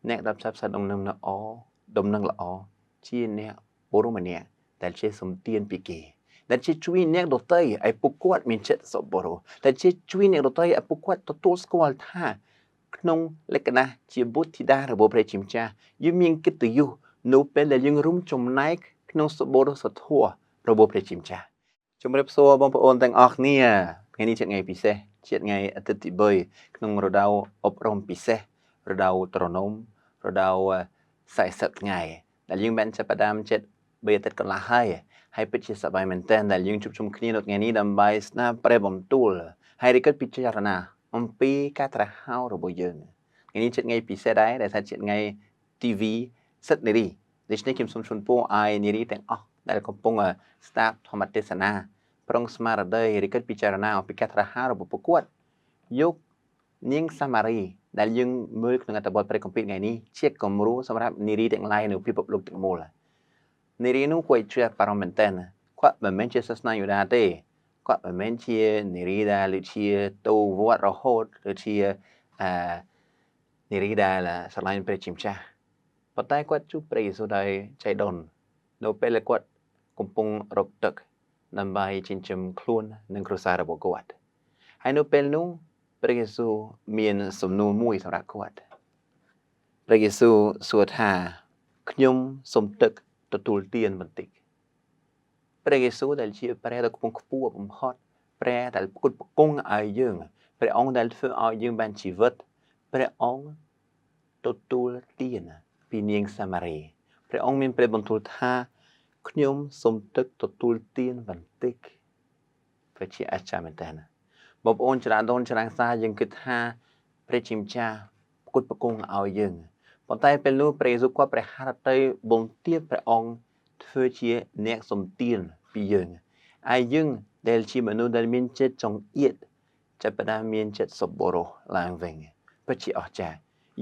អ្នកដែលផ្សព្វផ្សាយដំណឹងល្អដំណឹងល្អជាអ្នកបរិម្នាក់ដែលជាសំទានពីគេដែលជាជួយអ្នកដទៃឲ្យពួកគាត់មានចិត្តសប្បុរសដែលជាជួយអ្នកដទៃឲ្យពួកគាត់ទទួលស្គាល់ថាក្នុងលក្ខណៈជាបុត្រធីតារបស់ព្រះជាម្ចាស់យើងមានកិត្តិយសនៅពេលដែលយើងរួមចំណែកក្នុងសប្បុរសធម៌របស់ព្រះជាម្ចាស់ជំរាបសួរបងប្អូនទាំងអស់គ្នាថ្ងៃនេះជាថ្ងៃពិសេសជាថ្ងៃអាទិត្យទី3ក្នុងរដូវអប់រំពិសេសរដូវត្រនំរដូវ40ថ្ងៃដែលយើងបានចាប់ផ្ដើមចិត្ត3អាទិត្យកន្លះហើយពិតជាសប្បាយមែនទែនដែលយើងជួបជុំគ្នានៅថ្ងៃនេះដើម្បីស្ដាប់ព្រះបន្ទូលហើយរីកពិចារណាអំពីការត្រាស់ហៅរបស់យើងថ្ងៃនេះជាថ្ងៃពិសេសដែរដែលថាជាថ្ងៃ TV សិទ្ធិនារីដូច្នេះខ្ញុំសូមជូនពរឲ្យនារីទាំងអស់ដែលកំពុងស្ដាប់ធម្មទេសនាប្រុងស្មារតីរីកពិចារណាអំពីការត្រាស់ហៅរបស់ពួកគាត់យកនាងសាម៉ារីដែលយើងមើលក្នុងអត្ថបទព្រះគម្ពីរថ្ងៃនេះជាគំរូសម្រាប់នារីទាំងឡាយនៅពិភពលោកទាំងមូលនារីនោះគាត់ជាបារម្ភមែនទែនគាត់មិនមែនជាសាសនាយូដាទេគាត់មិនមែនជានារីដែលដូចជាទៅវត្តរហូតឬជានារីដែលស្រឡាញ់ព្រះជាម្ចាស់ប៉ុន្តែគាត់ជួបព្រះយេស៊ូវដោយចៃដន្យនៅពេលគាត់កំពុងរកទឹកដើម្បីចិញ្ចឹមខ្លួននិងគ្រួសាររបស់គាត់ហើយនៅពេលនោះព្រះយេស៊ូវមានសំណួរមួយសម្រាប់គាត់ព្រះយេស៊ូវសួរថាខ្ញុំសូមទឹកទទួលទានបន្តិចព្រះយេស៊ូវដែលជាព្រះដ៏ខ្ពង់ខ្ពស់បំផុតព្រះដែលផ្គត់ផ្គង់ឲ្យយើងព្រះអង្គដែលធ្វើឲ្យយើងបានជីវិតព្រះអង្គទទួលទានពីនាងសាម៉ារីព្រះអង្គមានព្រះបន្ទូលថាខ្ញុំសូមទឹកទទួលទានបន្តិចព្រះជាអស្ចារ្យមែនទែនបងប្អូនច្រើនដងច្រើនសារយើងគិតថាព្រះជាម្ចាស់ផ្គត់ផ្គង់ឲ្យយើងប៉ុន្តែពេលនោះព្រះយេស៊ូវគាត់ព្រះハរតីបន្ទាបព្រះអង្គធ្វើជាអ្នកសំទានពីយើងហើយយើងដែលជាមនុស្សដែលមានចិត្តចង្អៀតចាប់ផ្ដើមមានចិត្តសប្បុរសឡើងវិញពិតជាអស្ចារ្យ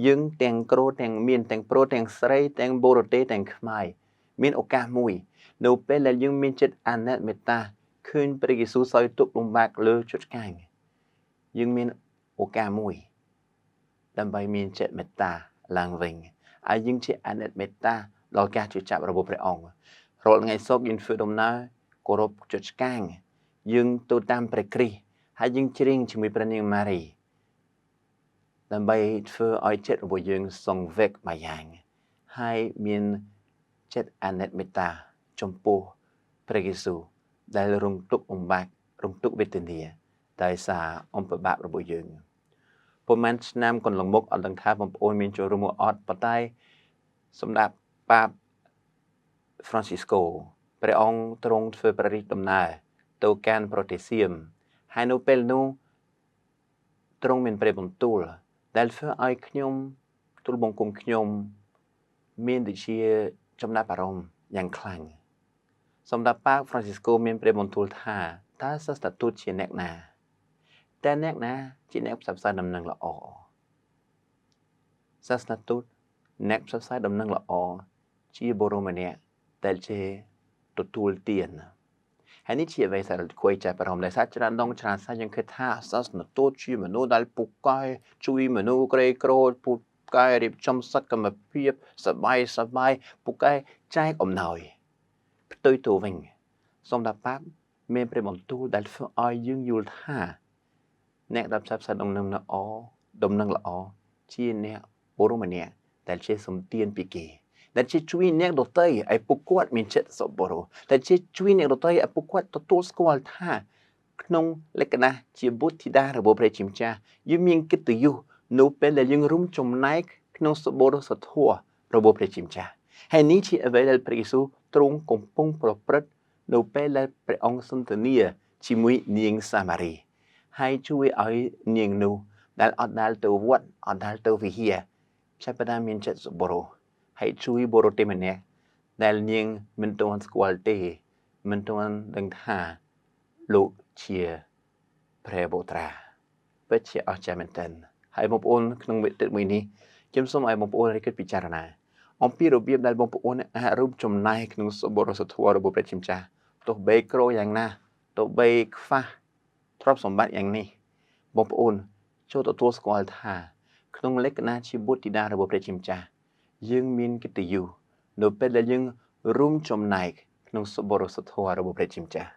យើងទាំងក្រូទាំងមានទាំងប្រុសទាំងស្រីទាំងបរទេសទាំងខ្មែរមានឱកាសមួយនៅពេលដែលយើងមានចិត្តអាណិតមេត្តាឃើញព្រះយេស៊ូវសោយទុក្ខលំបាកលើជត់ឆ្កាងយើងមានឱកាសមួយដើម្បីមានចិត្តមេត្តាឡើងវិញហើយយើងជាអាណិតមេត្តាដល់ការជឿចាប់របស់ព្រះអង្គរាល់ថ្ងៃសុក្រយើងធ្វើដំណើរគោរពជត់ឆ្កាងយើងទៅតាមព្រះគ្រីស្ទហើយយើងច្រៀងជាមួយព្រះនាងម៉ារីដើម្បីធ្វើឲ្យចិត្តរបស់យើងសង្វេគមួយយ៉ាងហើយមានចិត្តអាណិតមេត្តាចំពោះព្រះយេស៊ូវដែលរងទុក្ខលំបាករងទុក្ខវេទនាដោយសារអំពើបាបរបស់យើងប៉ុន្មានឆ្នាំកន្លងមកអត់ដឹងថាបងប្អូនមានចូលរួមអត់ប៉ុន្តែសម្រាប់ប៉ាប Francisco ព្រះអង្គទ្រង់ធ្វើព្រះរាជដំណើរទៅកាន់ប្រទេសសៀមហើយនៅពេលនោះទ្រង់មានព្រះបន្ទូលដែលធ្វើឲ្យខ្ញុំទូលបង្គំខ្ញុំមានដូចជាចំណាប់អារម្មណ៍យ៉ាងខ្លាំងសម្រាប់ប៉ា Francisco មានព្រះបន្ទូលថាតើសាសនាទូតជាអ្នកណាតែអ្នកណាជាអ្នកផ្សព្វផ្សាយដំណឹងល្អសាសនាទូតអ្នកផ្សព្វផ្សាយដំណឹងល្អជាបរិម្នាក់ដែលជាទទួលទានហើយនេះជាអ្វីដែលគួរចាប់អារម្មណ៍ដែលសាច់ច្រើនដងច្រើនសាច់យើងគិតថាសាសនាទូតជាមនុស្សដែលពូកែជួយមនុស្សក្រីក្រពូកែរៀបចំសកម្មភាពសបាយពូកែចែកអំណោយផ្ទុយទៅវិញសម្រាប់ប៉ាបមានព្រះបន្ទូលដែលធ្វើឲ្យយើងយល់ថាអ្នកដែលផ្សព្វផ្សាយដំណឹងល្អជាអ្នកបរិម្នាក់ដែលជាសំទានពីគេដែលជាជួយអ្នកដទៃឲ្យពួកគាត់មានចិត្តសប្បុរសដែលជាជួយអ្នកដទៃឲ្យពួកគាត់ទទួលស្គាល់ថាក្នុងលក្ខណៈជាបុត្រធីតារបស់ព្រះជាម្ចាស់យើងមានកិត្តិយសនៅពេលដែលយើងរួមចំណែកក្នុងសប្បុរសធម៌របស់ព្រះជាម្ចាស់ហើយនេះជាអ្វីដែលព្រះយេស៊ូវទ្រង់កំពុងប្រព្រឹត្តនៅពេលដែលព្រះអង្គសន្ទនាជាមួយនាងសាម៉ារីហើយជួយឲ្យនាងនោះដែលអត់ដែលទៅវត្តអត់ដែលទៅវិហារចាប់ផ្ដើមមានចិត្តសប្បុរសហើយជួយបរិទេម្នាក់ដែលនាងមិនទាន់ស្គាល់ទេមិនទាន់ដឹងថាលោកជាព្រះបុត្រាពិតជាអស្ចារ្យមែនទែនហើយបងប្អូនក្នុងវិទិមួយនេះខ្ញុំសូមឲ្យបងប្អូនគិតពិចារណាអំពីរបៀបដែលបងប្អូនអាចរួមចំណែកក្នុងសប្បុរសធម៌របស់ព្រះជាម្ចាស់ទោះបីក្រយ៉ាងណាទោះបីខ្វះទ្រព្យសម្បត្តិយ៉ាងនេះបងប្អូនចូលទទួលស្គាល់ថា ក្នុងលក្ខណៈជាបុត្រធីតារបស់ព្រះជាម្ចាស់យើងមានកិត្តិយសនៅពេលដែលយើងរួមចំណែកក្នុងសប្បុរសធម៌របស់ព្រះជាម្ចាស់